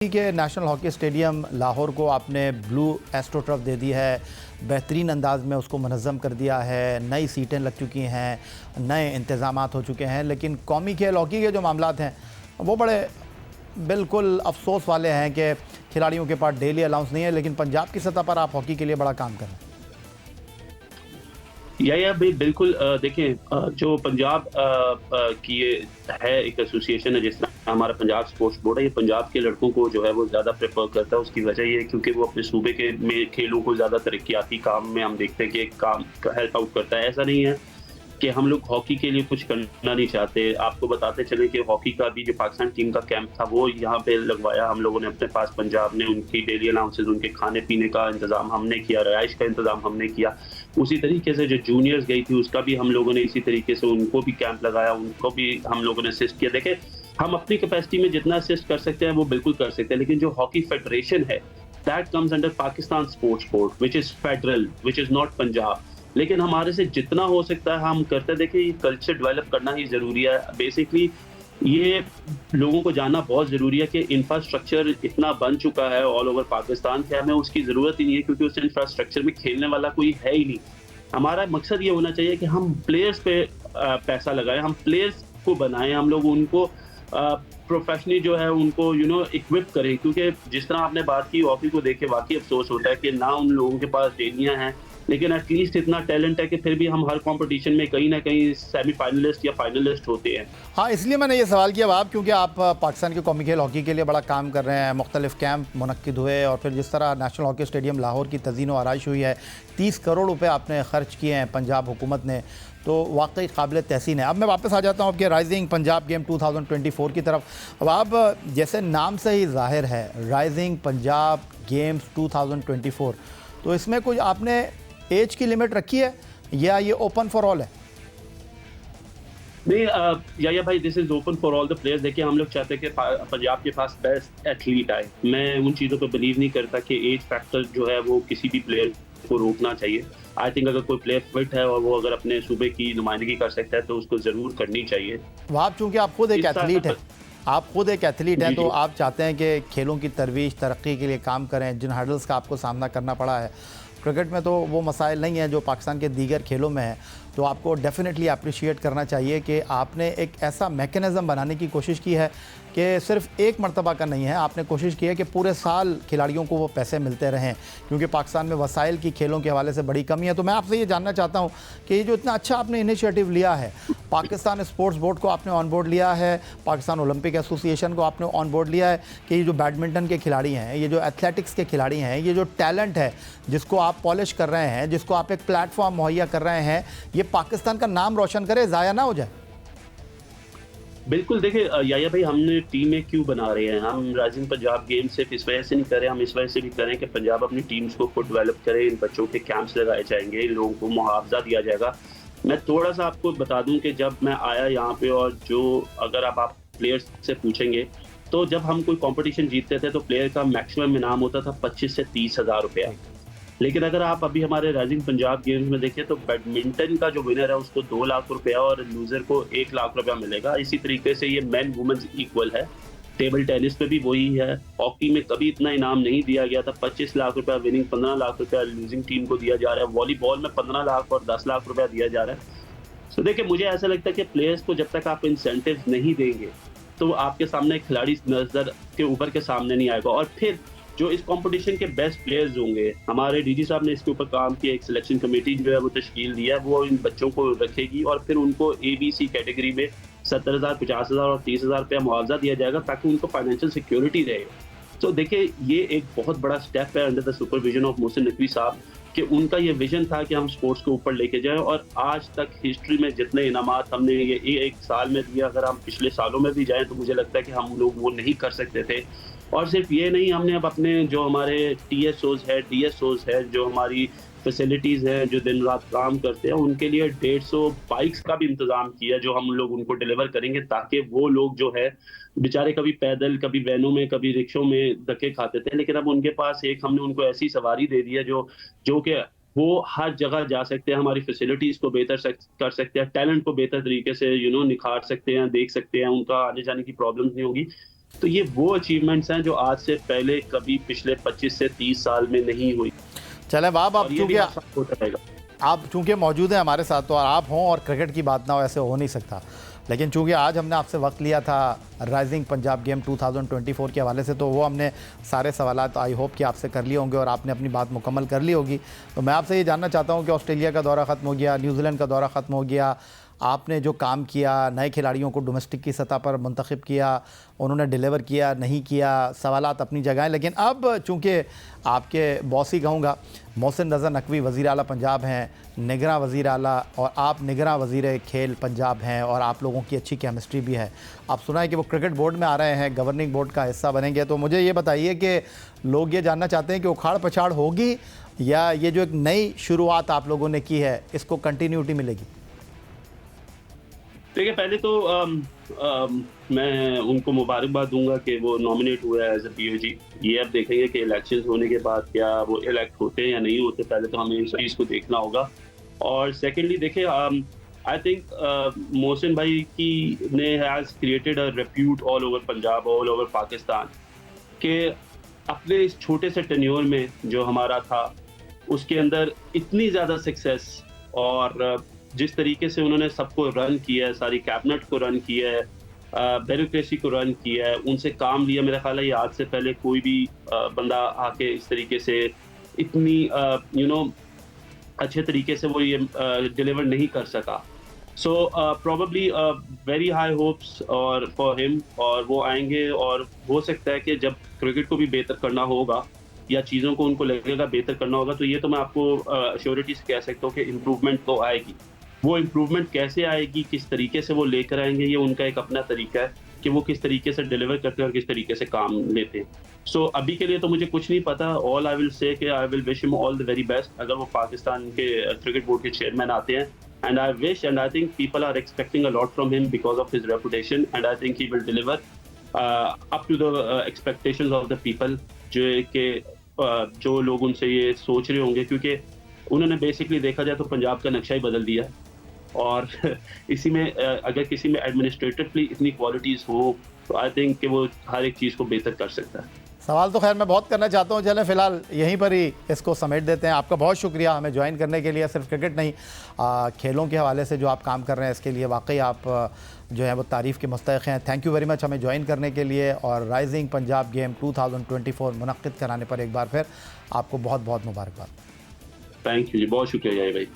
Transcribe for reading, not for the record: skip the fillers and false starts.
के national hockey stadium Lahore को आपने ब्लू एस्ट्रोटर्फ दे दी है, बेहतरीन अंदाज में उसको मनज़्ज़म कर दिया है, नई सीटें लग चुकी हैं, नए इंतज़ामात हो चुके हैं। लेकिन कौमी खेल हॉकी के जो मामलात हैं वो बड़े बिल्कुल अफसोस वाले हैं कि खिलाड़ियों के पास डेली अलाउंस नहीं है, लेकिन पंजाब की सतह पर आप हॉकी के लिए बड़ा काम कर रहे हैं। या भाई बिल्कुल देखें जो पंजाब की ये है एक एसोसिएशन है, जिस तरह हमारा पंजाब स्पोर्ट्स बोर्ड है, ये पंजाब के लड़कों को जो है वो ज़्यादा प्रेफर करता है। उसकी वजह ये है क्योंकि वो अपने सूबे के में खेलों को ज़्यादा तरक्याती काम में हम देखते हैं कि एक काम हेल्प आउट करता है। ऐसा नहीं है कि हम लोग हॉकी के लिए कुछ करना नहीं चाहते। आपको बताते चले कि हॉकी का भी जो पाकिस्तान टीम का कैंप था वो यहाँ पे लगवाया हम लोगों ने अपने पास। पंजाब ने उनकी डेली अलाउंसेज, उनके खाने पीने का इंतजाम हमने किया, रिहाइश का इंतजाम हमने किया। उसी तरीके से जो जूनियर्स गई थी उसका भी हम लोगों ने इसी तरीके से उनको भी कैंप लगाया, उनको भी हम लोगों ने असिस्ट किया। देखें, हम अपनी कैपेसिटी में जितना असिस्ट कर सकते हैं वो बिल्कुल कर सकते हैं, लेकिन जो हॉकी फेडरेशन है that comes under Pakistan sports board which is federal, which is not Punjab. लेकिन हमारे से जितना हो सकता है हम करते। देखिए, ये कल्चर डेवलप करना ही ज़रूरी है। बेसिकली ये लोगों को जानना बहुत ज़रूरी है कि इंफ्रास्ट्रक्चर इतना बन चुका है ऑल ओवर पाकिस्तान कि हमें उसकी ज़रूरत ही नहीं है, क्योंकि उस इंफ्रास्ट्रक्चर में खेलने वाला कोई है ही नहीं। हमारा मकसद ये होना चाहिए कि हम प्लेयर्स पे पैसा लगाएं, हम प्लेयर्स को बनाएं, हम लोग उनको प्रोफेशनली जो है उनको इक्विप करें। क्योंकि जिस तरह आपने बात की हॉकी को देख के वाकई अफसोस होता है कि ना उन लोगों के पास डेलियां हैं, लेकिन एटलीस्ट इतना टैलेंट है कि फिर भी हम हर कंपटीशन में कहीं ना कहीं सेमीफाइनलिस्ट या फाइनलिस्ट होते हैं। हाँ, इसलिए मैंने ये सवाल किया आप, क्योंकि आप पाकिस्तान के कौमी खेल हॉकी के लिए बड़ा काम कर रहे हैं। मुख्तलिफ कैंप मुनक्किद हुए और फिर जिस तरह नेशनल हॉकी स्टेडियम लाहौर की तज़ीन व आराइश हुई है, 30 करोड़ रुपए आपने खर्च किए हैं पंजाब हुकूमत ने, तो वाकई काबिल तहसीन है। अब मैं वापस आ जाता हूँ आपके राइजिंग पंजाब गेम 2024 की तरफ। अब आप जैसे नाम से ही जाहिर है राइजिंग पंजाब गेम्स 2024, तो इसमें कुछ आपने एज की लिमिट रखी है या ये ओपन फॉर ऑल है? नहीं या भाई, this is open for all the players. देखिए, हम लोग चाहते हैं कि पंजाब के पास बेस्ट एथलीट आए। मैं उन चीज़ों पर बिलीव नहीं करता कि एज फैक्टर जो है वो किसी भी प्लेयर को रोकना चाहिए। आई थिंक अगर कोई प्लेयर फिट है और वो अगर अपने सूबे की नुमाइंदगी कर सकता है तो उसको ज़रूर करनी चाहिए। वहाँ चूँकि आप खुद एक एथलीट हैं, आप खुद एक एथलीट हैं, तो आप चाहते हैं कि खेलों की तरवीज तरक्की के लिए काम करें। जिन हर्डल्स का आपको सामना करना पड़ा है क्रिकेट में, तो वो मसाइल नहीं है जो पाकिस्तान के दीगर खेलों में है, तो आपको डेफिनेटली अप्रिशिएट करना चाहिए कि आपने एक ऐसा मैकेनिज़्म बनाने की कोशिश की है कि सिर्फ एक मरतबा का नहीं है। आपने कोशिश की है कि पूरे साल खिलाड़ियों को वो पैसे मिलते रहें, क्योंकि पाकिस्तान में वसाइल की खेलों के हवाले से बड़ी कमी है। तो मैं आपसे ये जानना चाहता हूँ कि ये जो इतना अच्छा आपने इनिशिएटिव लिया है, पाकिस्तान स्पोर्ट्स बोर्ड को आपने ऑन बोर्ड लिया है, पाकिस्तान ओलंपिक एसोसिएशन को आपने ऑन बोर्ड लिया है, कि ये जो बैडमिंटन के खिलाड़ी हैं, ये जो एथलेटिक्स के खिलाड़ी हैं, ये जो टैलेंट है जिसको आप पॉलिश कर रहे हैं, जिसको आप एक प्लेटफॉर्म मुहैया कर रहे हैं, ये पाकिस्तान का नाम रोशन करे, ज़ाया ना हो जाए। बिल्कुल। देखिए याया भाई, हमने टीमें क्यों बना रहे हैं? हम राइजिंग पंजाब गेम सिर्फ इस वजह से नहीं कर रहे, हम इस वजह से भी करें कि पंजाब अपनी टीम्स को खुद डेवलप करे। इन बच्चों के कैंप्स लगाए जाएंगे, इन लोगों को मुआवजा दिया जाएगा। मैं थोड़ा सा आपको बता दूं कि जब मैं आया यहाँ पे, और जो अगर आप प्लेयर्स से पूछेंगे तो जब हम कोई कंपटीशन जीतते थे तो प्लेयर का मैक्सिमम इनाम होता था 25 से 30 हज़ार रुपया। लेकिन अगर आप अभी हमारे राइजिंग पंजाब गेम्स में देखिए तो बैडमिंटन का जो विनर है उसको 2 लाख रुपया और लूजर को 1 लाख रुपया मिलेगा। इसी तरीके से ये मेन वुमेन्स इक्वल है। टेबल टेनिस पे भी वही है। हॉकी में कभी इतना इनाम नहीं दिया गया था। 25 लाख रुपया विनिंग, 15 लाख रुपया लूजिंग टीम को दिया जा रहा है। वॉलीबॉल में 15 लाख और 10 लाख रुपया दिया जा रहा है। तो देखिए, मुझे ऐसा लगता है कि प्लेयर्स को जब तक आप इंसेंटिव नहीं देंगे तो आपके सामने खिलाड़ी नजर के ऊपर के सामने नहीं आएगा। और फिर जो इस कंपटीशन के बेस्ट प्लेयर्स होंगे, हमारे डीजी साहब ने इसके ऊपर काम किया, एक सिलेक्शन कमेटी जो है वो तश्कील दिया है, वो इन बच्चों को रखेगी और फिर उनको ABC कैटेगरी में 70,000, 50,000 और 30,000 रुपया मुआवजा दिया जाएगा ताकि उनको फाइनेंशियल सिक्योरिटी रहे। तो देखिए, ये एक बहुत बड़ा स्टेप है under the supervision of Mohsin Naqvi साहब, कि उनका ये विजन था कि हम स्पोर्ट्स को ऊपर लेके जाएं। और आज तक हिस्ट्री में जितने इनामात हमने ये एक साल में दिया, अगर हम पिछले सालों में भी जाएं तो मुझे लगता है कि हम लोग वो नहीं कर सकते थे। और सिर्फ ये नहीं, हमने अब अपने जो हमारे TSOs है, DSOs है, जो हमारी फैसिलिटीज़ हैं, जो दिन रात काम करते हैं, उनके लिए 150 बाइक्स का भी इंतज़ाम किया जो हम लोग उनको डिलीवर करेंगे, ताकि वो लोग जो है बेचारे कभी पैदल, कभी वैनों में, कभी रिक्शों में धक्के खाते थे, लेकिन अब उनके पास एक हमने उनको ऐसी सवारी दे दी है जो कि वो हर जगह जा सकते हैं, हमारी फैसिलिटीज़ को बेहतर कर सकते हैं, टैलेंट को बेहतर तरीके से निखार सकते हैं, देख सकते हैं, उनका आने जाने की प्रॉब्लम्स नहीं होगी। तो ये वो अचीवमेंट्स हैं जो आज से पहले कभी पिछले 25 से 30 साल में नहीं हुई। चलें बाब, और ये भी होता रहेगा। आप चूँकि मौजूद हैं हमारे साथ, तो आप हों और क्रिकेट की बात ना हो, ऐसे हो नहीं सकता। लेकिन चूँकि आज हमने आपसे वक्त लिया था राइजिंग पंजाब गेम 2024 के हवाले से, तो वो हमने सारे सवालात आई होप कि आपसे कर लिए होंगे और आपने अपनी बात मुकम्मल कर ली होगी। तो मैं आपसे ये जानना चाहता हूँ कि ऑस्ट्रेलिया का दौरा ख़त्म हो गया, न्यूजीलैंड का दौरा ख़त्म हो गया, आपने जो काम किया, नए खिलाड़ियों को डोमेस्टिक की सतह पर मुंतखब किया, उन्होंने डिलीवर किया नहीं किया, सवालात अपनी जगह हैं। लेकिन अब चूँकि आपके बॉस ही कहूँगा, मोहसिन रज़ा नकवी वज़ीर आला पंजाब हैं, निगरां वज़ीर आला, और आप निगरां वज़ीर खेल पंजाब हैं, और आप लोगों की अच्छी केमिस्ट्री भी है। आप सुना है कि वो क्रिकेट बोर्ड में आ रहे हैं, गवर्निंग बोर्ड का हिस्सा बनेंगे। तो मुझे ये बताइए कि लोग ये जानना चाहते हैं कि उखाड़ पछाड़ होगी या ये जो एक नई शुरुआत आप लोगों ने की है, इसको कंटिन्यूटी मिलेगी? देखिए, पहले तो मैं उनको मुबारकबाद दूंगा कि वो नॉमिनेट हुए एज अ पीओजी। ये अब देखेंगे कि इलेक्शंस होने के बाद क्या वो इलेक्ट होते हैं या नहीं होते। पहले तो हमें इस चीज़ को देखना होगा। और सेकेंडली देखिए, आई थिंक मोहसिन भाई की ने has created a repute all over Punjab, all over Pakistan, कि अपने इस छोटे से टेन्योर में जो हमारा था, उसके अंदर इतनी ज़्यादा सक्सेस, और जिस तरीके से उन्होंने सबको रन किया है, सारी कैबिनेट को रन किया है, ब्यूरोक्रेसी को रन किया है, उनसे काम लिया। मेरा ख्याल है ये आज से पहले कोई भी बंदा आके इस तरीके से इतनी अच्छे तरीके से वो ये डिलीवर नहीं कर सका। So probably very high hopes और फॉर हिम, और वो आएंगे, और हो सकता है कि जब क्रिकेट को भी बेहतर करना होगा या चीज़ों को उनको लगेगा बेहतर करना होगा, तो ये तो मैं आपको श्योरिटी से कह सकता हूँ कि इम्प्रूवमेंट तो आएगी। वो इम्प्रूवमेंट कैसे आएगी, किस तरीके से वो लेकर आएंगे, ये उनका एक अपना तरीका है कि वो किस तरीके से डिलीवर करते हैं और किस तरीके से काम लेते हैं। सो अभी के लिए तो मुझे कुछ नहीं पता। ऑल आई विल से कि I will wish him all the very best अगर वो पाकिस्तान के क्रिकेट बोर्ड के चेयरमैन आते हैं। And I wish and I think people are expecting a lot from him because of his reputation, and I think he will deliver up to the expectations of the people, जो लोग उनसे ये सोच रहे होंगे, क्योंकि उन्होंने बेसिकली देखा जाए तो पंजाब का नक्शा ही बदल दिया है। और इसी में अगर किसी में एडमिनिस्ट्रेटिवली इतनी क्वालिटीज़ हो, तो आई थिंक कि वो हर एक चीज़ को बेहतर कर सकता है। सवाल तो खैर मैं बहुत करना चाहता हूँ, चलें फ़िलहाल यहीं पर ही इसको समेट देते हैं। आपका बहुत शुक्रिया हमें ज्वाइन करने के लिए। सिर्फ क्रिकेट नहीं, खेलों के हवाले से जो आप काम कर रहे हैं, इसके लिए वाकई आप जो है वो तारीफ़ के मुस्तहिक़ हैं। थैंक यू वेरी मच हमें ज्वाइन करने के लिए, और राइजिंग पंजाब गेम 2024 मुनक़्क़िद कराने पर एक बार फिर आपको बहुत बहुत मुबारकबाद। थैंक यू जी, बहुत शुक्रिया भाई।